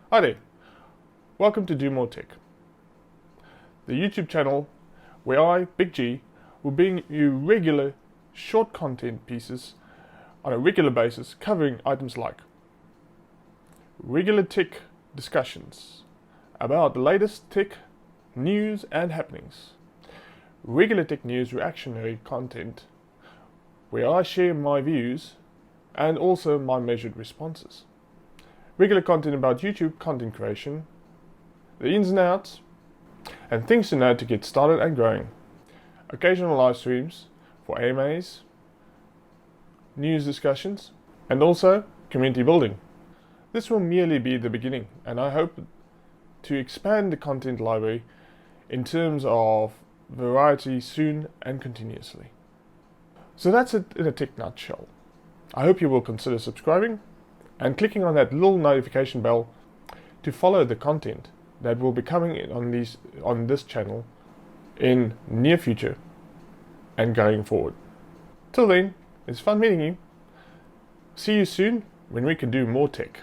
Hi there, welcome to Do More Tech, the YouTube channel where I, Big G, will bring you regular short content pieces on a regular basis covering items like regular tech discussions about the latest tech news and happenings, regular tech news reactionary content where I share my views and also my measured responses, regular content about YouTube content creation, the ins and outs, and things to know to get started and growing, occasional live streams for AMAs, news discussions, and also community building. This will merely be the beginning, and I hope to expand the content library in terms of variety soon and continuously. So that's it in a tech nutshell. I hope you will consider subscribing and clicking on that little notification bell to follow the content that will be coming in on this channel in near future and going forward. Till then, it's fun meeting you. See you soon when we can do more tech.